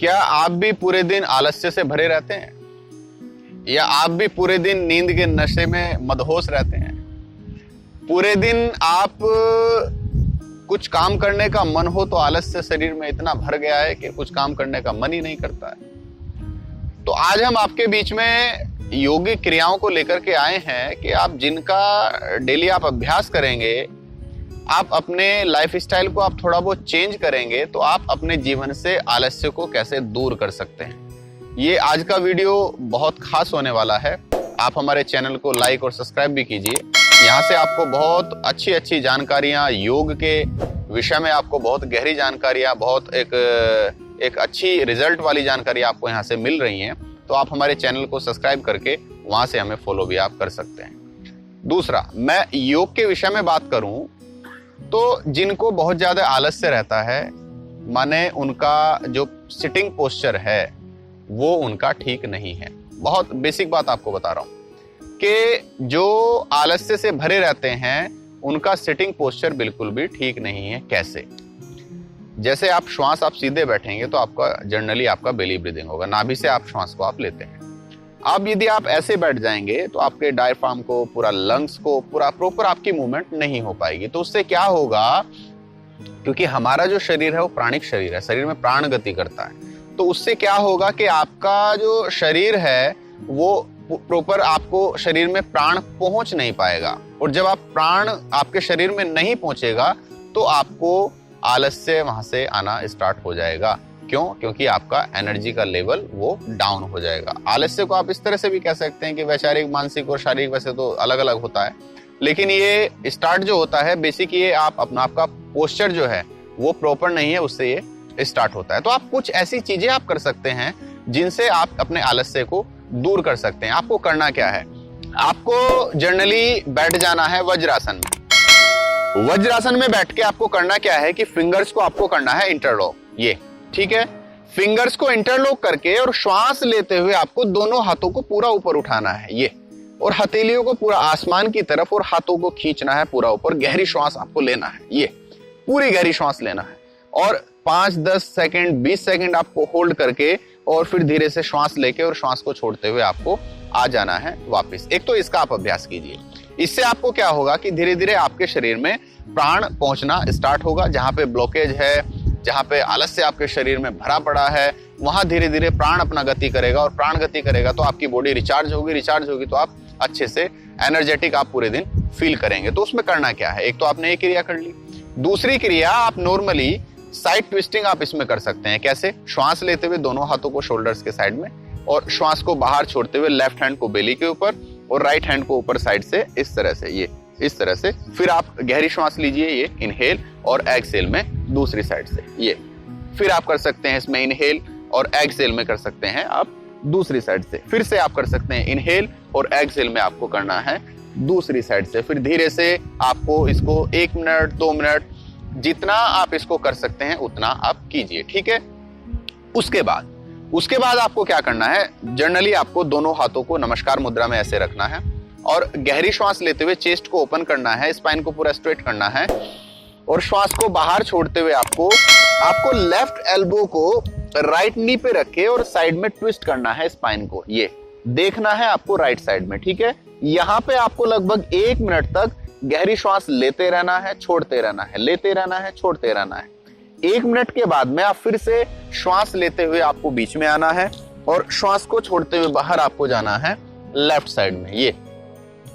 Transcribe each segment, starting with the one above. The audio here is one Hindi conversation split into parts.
क्या आप भी पूरे दिन आलस्य से भरे रहते हैं, या आप भी पूरे दिन नींद के नशे में मदहोश रहते हैं? पूरे दिन आप कुछ काम करने का मन हो तो आलस्य शरीर में इतना भर गया है कि कुछ काम करने का मन ही नहीं करता है। तो आज हम आपके बीच में योगिक क्रियाओं को लेकर के आए हैं कि आप जिनका डेली आप अभ्यास करेंगे, आप अपने लाइफ स्टाइल को आप थोड़ा बहुत चेंज करेंगे तो आप अपने जीवन से आलस्य को कैसे दूर कर सकते हैं। ये आज का वीडियो बहुत खास होने वाला है। आप हमारे चैनल को लाइक और सब्सक्राइब भी कीजिए। यहाँ से आपको बहुत अच्छी अच्छी जानकारियाँ, योग के विषय में आपको बहुत गहरी जानकारियाँ, बहुत एक अच्छी रिजल्ट वाली जानकारी आपको यहाँ से मिल रही हैं। तो आप हमारे चैनल को सब्सक्राइब करके वहाँ से हमें फॉलो भी आप कर सकते हैं। दूसरा, मैं योग के विषय में बात करूँ तो जिनको बहुत ज्यादा आलस्य रहता है, माने उनका जो सिटिंग पोस्चर है वो उनका ठीक नहीं है। बहुत बेसिक बात आपको बता रहा हूं कि जो आलस्य से भरे रहते हैं उनका सिटिंग पोस्चर बिल्कुल भी ठीक नहीं है। कैसे? जैसे आप श्वास आप सीधे बैठेंगे तो आपका जनरली आपका बेली ब्रीदिंग होगा, नाभि से आप श्वास को आप लेते हैं। अब यदि आप ऐसे बैठ जाएंगे तो आपके डायफ्राम को, पूरा लंग्स को, पूरा प्रॉपर आपकी मूवमेंट नहीं हो पाएगी। तो उससे क्या होगा, क्योंकि हमारा जो शरीर है वो प्राणिक शरीर है, शरीर में प्राण गति करता है, तो उससे क्या होगा कि आपका जो शरीर है वो प्रॉपर आपको शरीर में प्राण पहुंच नहीं पाएगा। और जब आप प्राण आपके शरीर में नहीं पहुंचेगा तो आपको आलस्य वहां से आना स्टार्ट हो जाएगा। क्यों? क्योंकि आपका एनर्जी का लेवल वो डाउन हो जाएगा। आलस्य को आप इस तरह से भी कह सकते हैं कि वैचारिक, मानसिक और शारीरिक वैसे तो अलग अलग होता है, लेकिन ये स्टार्ट जो होता है बेसिक, ये आपका पोस्चर जो है वो प्रॉपर नहीं है, उससे ये स्टार्ट होता है। तो आप कुछ ऐसी चीजें आप कर सकते हैं जिनसे आप अपने आलस्य को दूर कर सकते हैं। आपको करना क्या है, आपको जनरली बैठ जाना है वज्रासन में। वज्रासन में बैठ के आपको करना क्या है कि फिंगर्स को आपको करना है इंटरलॉक, ये ठीक है। फिंगर्स को इंटरलॉक करके और श्वास लेते हुए आपको दोनों हाथों को पूरा ऊपर उठाना है, ये, और हथेलियों को पूरा आसमान की तरफ और हाथों को खींचना है पूरा ऊपर। गहरी श्वास आपको लेना है, ये पूरी गहरी श्वास लेना है, और 5, 10 सेकंड, 20 सेकंड आपको होल्ड करके और फिर धीरे से श्वास लेके और श्वास को छोड़ते हुए आपको आ जाना है वापस। एक तो इसका आप अभ्यास कीजिए। इससे आपको क्या होगा कि धीरे धीरे आपके शरीर में प्राण पहुंचना स्टार्ट होगा। जहां पे ब्लॉकेज है, जहां पे आलस्य आपके शरीर में भरा पड़ा है, वहां धीरे धीरे प्राण अपना गति करेगा, और प्राण गति करेगा तो आपकी बॉडी रिचार्ज होगी तो आप अच्छे से एनर्जेटिक आप पूरे दिन फील करेंगे। तो उसमें करना क्या है, एक तो आपने एक क्रिया कर ली। दूसरी क्रिया, आप नॉर्मली साइड ट्विस्टिंग आप इसमें कर सकते हैं। कैसे? श्वास लेते हुए दोनों हाथों को शोल्डर्स के साइड में, और श्वास को बाहर छोड़ते हुए लेफ्ट हैंड को बेली के ऊपर और राइट हैंड को ऊपर साइड से, इस तरह से, ये इस तरह से। फिर आप गहरी श्वास लीजिए, ये इनहेल, और एक्सहेल में दूसरी साइड से, ये। फिर आप कर सकते हैं इसमें इनहेल और एक्सहेल में कर सकते हैं आप दूसरी साइड से। फिर से आप कर सकते हैं इनहेल और एक्सहेल में आपको करना है दूसरी साइड से। फिर धीरे से आपको इसको 1 मिनट, 2 मिनट, जितना आप इसको कर सकते हैं उतना आप कीजिए, ठीक है। उसके बाद आपको क्या करना है, जनरली आपको दोनों हाथों को नमस्कार मुद्रा में ऐसे रखना है और गहरी श्वास लेते हुए चेस्ट को ओपन करना है, स्पाइन को पूरा स्ट्रेट करना है, और श्वास को बाहर छोड़ते हुए आपको लेफ्ट एल्बो को राइट नी पे रखे और साइड में ट्विस्ट करना है स्पाइन को, ये देखना है आपको राइट साइड में, ठीक है। यहाँ पे आपको लगभग 1 मिनट तक गहरी श्वास लेते रहना है, छोड़ते रहना है, लेते रहना है, छोड़ते रहना है। 1 मिनट के बाद में आप फिर से श्वास लेते हुए आपको बीच में आना है और श्वास को छोड़ते हुए बाहर आपको जाना है लेफ्ट साइड में, ये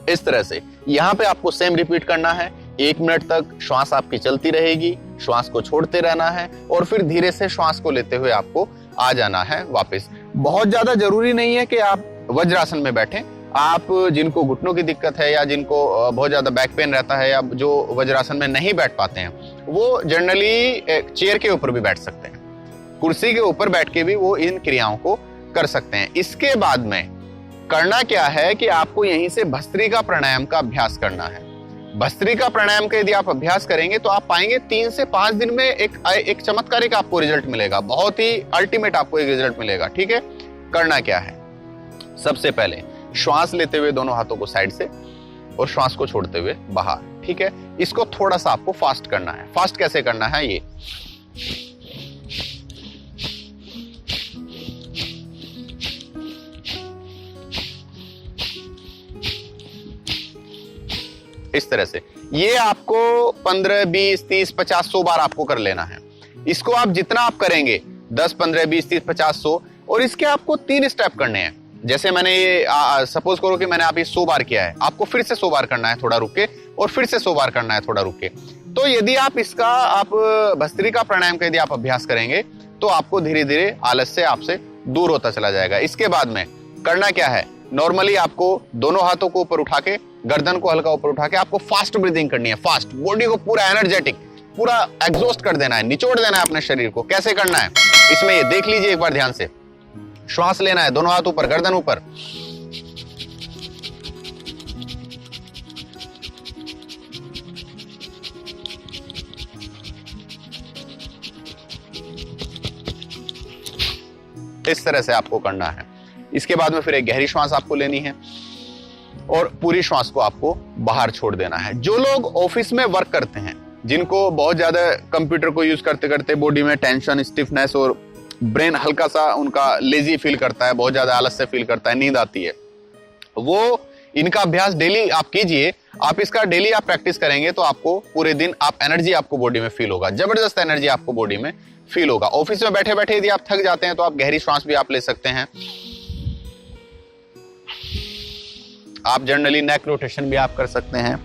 इस तरह से। यहाँ पे आपको सेम रिपीट करना है। 1 मिनट तक श्वास आपकी चलती रहेगी, श्वास को छोड़ते रहना है, और फिर धीरे से श्वास को लेते हुए आपको आ जाना है वापस। बहुत ज्यादा जरूरी नहीं है कि आप वज्रासन में बैठें। आप जिनको घुटनों की दिक्कत है, या जिनको बहुत ज्यादा बैक पेन रहता है, या जो वज्रासन में नहीं बैठ पाते हैं, वो जनरली चेयर के ऊपर भी बैठ सकते हैं, कुर्सी के ऊपर बैठ के भी वो इन क्रियाओं को कर सकते हैं। इसके बाद में करना क्या है कि आपको यहीं से भस्त्रिका प्राणायाम का अभ्यास करना है। भस्त्रिका प्राणायाम का यदि आप अभ्यास करेंगे तो आप पाएंगे 3 से 5 दिन में एक चमत्कारिक आपको रिजल्ट मिलेगा, बहुत ही अल्टीमेट आपको एक रिजल्ट मिलेगा, ठीक है। करना क्या है, सबसे पहले श्वास लेते हुए दोनों हाथों को साइड से और श्वास को छोड़ते हुए बाहर, ठीक है। इसको थोड़ा सा आपको फास्ट करना है। फास्ट कैसे करना है, ये इस तरह से। ये आपको 15, 20, 30, 50, 100 बार आपको कर लेना है। इसको आप जितना आप करेंगे 10, 15, 20, 30, 50, 100, और इसके आपको 3 स्टेप करने हैं। जैसे मैंने ये सपोज करो कि मैंने आप ये 100 बार किया है, आपको फिर से 100 बार करना है थोड़ा रुक के, और फिर से 100 बार करना है थोड़ा रुक के। तो यदि आप इसका आप भस्त्रिका प्राणायाम का यदि आप अभ्यास करेंगे तो आपको धीरे धीरे आलस्य आपसे दूर होता चला जाएगा। इसके बाद में करना क्या है, नॉर्मली आपको दोनों हाथों को ऊपर उठा के, गर्दन को हल्का ऊपर उठा के आपको फास्ट ब्रीदिंग करनी है। फास्ट, बॉडी को पूरा एनर्जेटिक, पूरा एग्जॉस्ट कर देना है, निचोड़ देना है अपने शरीर को। कैसे करना है इसमें ये देख लीजिए एक बार ध्यान से। श्वास लेना है, दोनों हाथ ऊपर, गर्दन ऊपर, इस तरह से आपको करना है। इसके बाद में फिर एक गहरी श्वास आपको लेनी है और पूरी श्वास को आपको बाहर छोड़ देना है। जो लोग ऑफिस में वर्क करते हैं, जिनको बहुत ज्यादा कंप्यूटर को यूज करते करते बॉडी में टेंशन, स्टिफनेस और ब्रेन हल्का सा उनका लेजी फील करता है, बहुत ज्यादा आलस्य फील करता है, नींद आती है, वो इनका अभ्यास डेली आप कीजिए। आप इसका डेली आप प्रैक्टिस करेंगे तो आपको पूरे दिन आप एनर्जी आपको बॉडी में फील होगा, जबरदस्त एनर्जी आपको बॉडी में फील होगा। ऑफिस में बैठे बैठे यदि आप थक जाते हैं तो आप गहरी श्वास भी आप ले सकते हैं। आप जनरली नेक रोटेशन भी आप कर सकते हैं,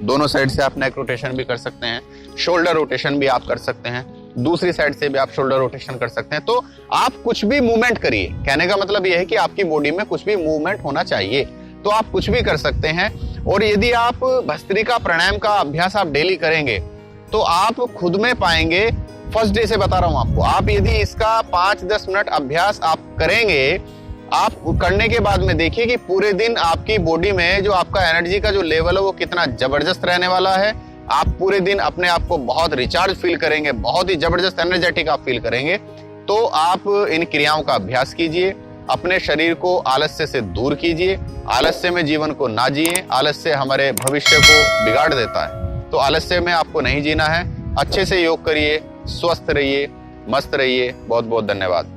दोनों साइड से आप नेक रोटेशन भी कर सकते हैं, शोल्डर रोटेशन भी आप कर सकते हैं, दूसरी साइड से भी आप शोल्डर रोटेशन कर सकते हैं। तो आप कुछ भी मूवमेंट करिए, कहने का मतलब यह है कि आपकी बॉडी में कुछ भी मूवमेंट होना चाहिए, तो आप कुछ भी कर सकते हैं। और यदि आप भस्त्रिका प्राणायाम का अभ्यास आप डेली करेंगे तो आप खुद में पाएंगे, फर्स्ट डे से बता रहा हूं आपको, आप यदि इसका 5-10 मिनट अभ्यास आप करेंगे, आप करने के बाद में देखिए कि पूरे दिन आपकी बॉडी में जो आपका एनर्जी का जो लेवल है वो कितना जबरदस्त रहने वाला है। आप पूरे दिन अपने आप को बहुत रिचार्ज फील करेंगे, बहुत ही जबरदस्त एनर्जेटिक आप फील करेंगे। तो आप इन क्रियाओं का अभ्यास कीजिए, अपने शरीर को आलस्य से दूर कीजिए, आलस्य में जीवन को ना जिए। आलस्य हमारे भविष्य को बिगाड़ देता है, तो आलस्य में आपको नहीं जीना है। अच्छे से योग करिए, स्वस्थ रहिए, मस्त रहिए। बहुत बहुत धन्यवाद।